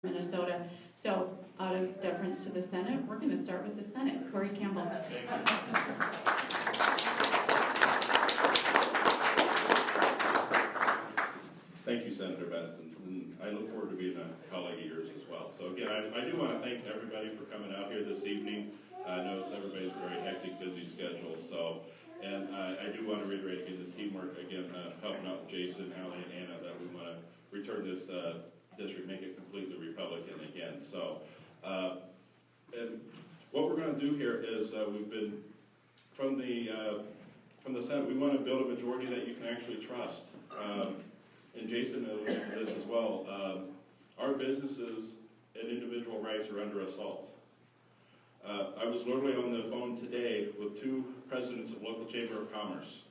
Minnesota. So out of deference to the Senate, we're going to start with the Senate. Cory Campbell. Thank you, Senator Benson. And I look forward to being a colleague of yours as well. So again, I do want to thank everybody for coming out here this evening. I know it's everybody's very hectic, busy schedule. And I do want to reiterate again the teamwork, again, helping out Jason, Allie, and Anna, that we want to return this district, make it completely Republican again. So, and what we're going to do here is we've been, from the Senate, we want to build a majority that you can actually trust. And Jason knows this as well. Our businesses and individual rights are under assault. I was literally on the phone today with two presidents of local chamber of commerce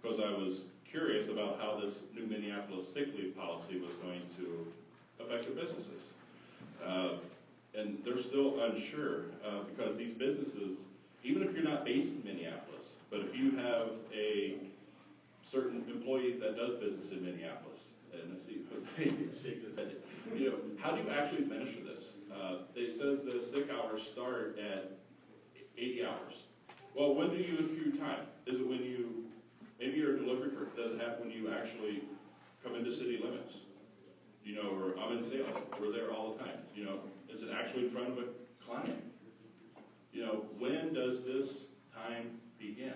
because I was curious about how this new Minneapolis sick leave policy was going to affect their businesses. And they're still unsure because these businesses, even if you're not based in Minneapolis, but if you have a certain employee that does business in Minneapolis, and I see Jose shake his head, how do you actually administer this? It says the sick hours start at 80 hours. Well, when do you accrue time? Is it when you, maybe you're a delivery person, does it happen when you actually come into city limits? Or I'm in sales, we're there all the time. Is it actually in front of a client? When does this time begin?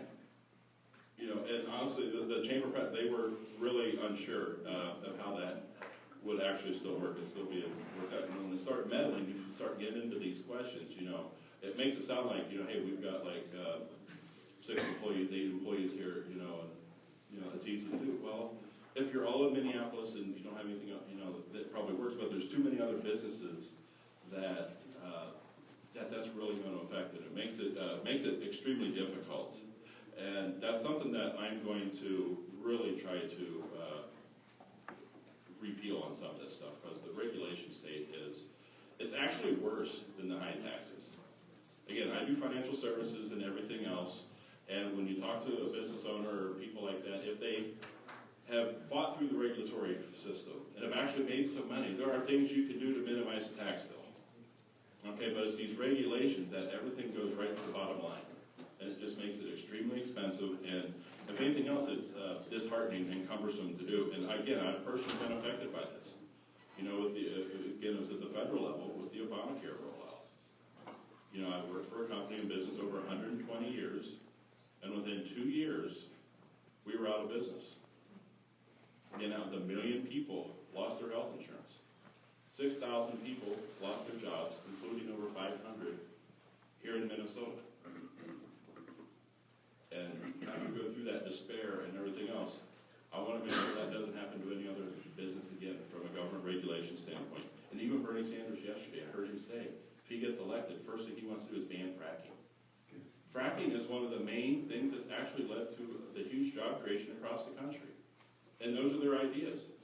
And honestly, the chamber, they were really unsure of how that would actually still work and still be worked out. And when they start meddling, you start getting into these questions, it makes it sound like, hey, we've got like 6 employees, 8 employees here, and it's easy to do. Well, if you're all in Minneapolis and you don't have anything else, that probably works, but there's too many other businesses that that's really going to affect it. It makes it extremely difficult. And that's something that I'm going to really try to repeal on some of this stuff, because the regulation state it's actually worse than the high taxes. Again, I do financial services and everything else, and when you talk to a business owner or people like that, if they have fought through the regulatory system and have actually made some money, there are things you can do to minimize the tax bill. Okay, but it's these regulations that everything goes right to the bottom line. And it just makes it extremely expensive, and if anything else, it's disheartening and cumbersome to do. And again, I've personally been affected by this. With again, it was at the federal level with the Obamacare rollout. I worked for a company in business over 120 years, and within 2 years, we were out of business. Again, that was 1 million people lost their health insurance. 6,000 people lost their jobs, including over 500 here in Minnesota. And after we go through that despair and everything else, I want to make sure that doesn't happen to any other business again from a government regulation standpoint. And even Bernie Sanders yesterday, I heard him say, if he gets elected, first thing he wants to do is ban fracking. Fracking is one of the main things that's actually led to the huge job creation across the country. And those are their ideas.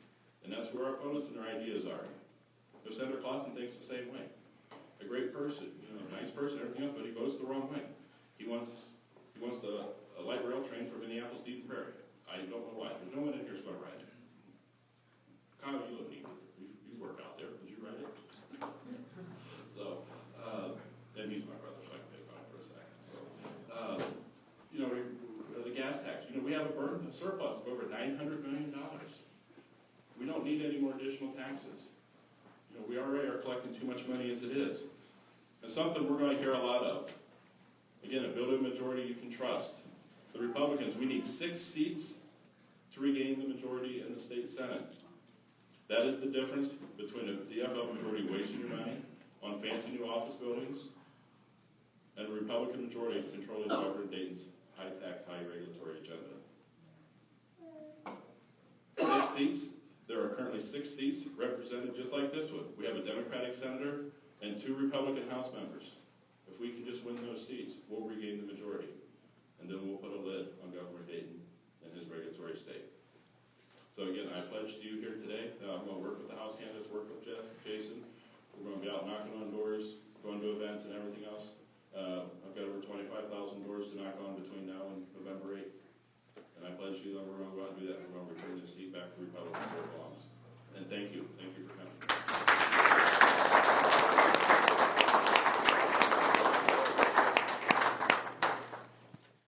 And that's where our opponents and their ideas are. So Senator Clausen thinks the same way. A great person, a nice person, everything else, but he votes the wrong way. He wants a light rail train from Minneapolis to Eden Prairie. I don't know why. There's no one in here who's going to ride it. Kyle, you live in Eden. You work out there. Would you ride it? So, and he's my brother, so I can pick on him for a second. So, the gas tax. We have a surplus of over $900 million. We don't need any more additional taxes. We already are collecting too much money as it is. And something we're going to hear a lot of. Again, a building majority you can trust. The Republicans, we need 6 seats to regain the majority in the state Senate. That is the difference between a DFL majority wasting your money on fancy new office buildings and a Republican majority controlling Governor Dayton's high tax, high regulatory agenda. 6 seats. There are currently 6 seats represented just like this one. We have a Democratic senator and 2 Republican House members. If we can just win those seats, we'll regain the majority. And then we'll put a lid on Governor Dayton and his regulatory state. So again, I pledge to you here today that I'm going to work with the House candidates, work with Jason. We're going to be out knocking on doors, going to events and everything else. I've got over 25,000 doors to knock on between now and November 8th. And I pledge to you that we're going to go out and do that. We're going to return this seat back to the Republicans where it belongs. And thank you.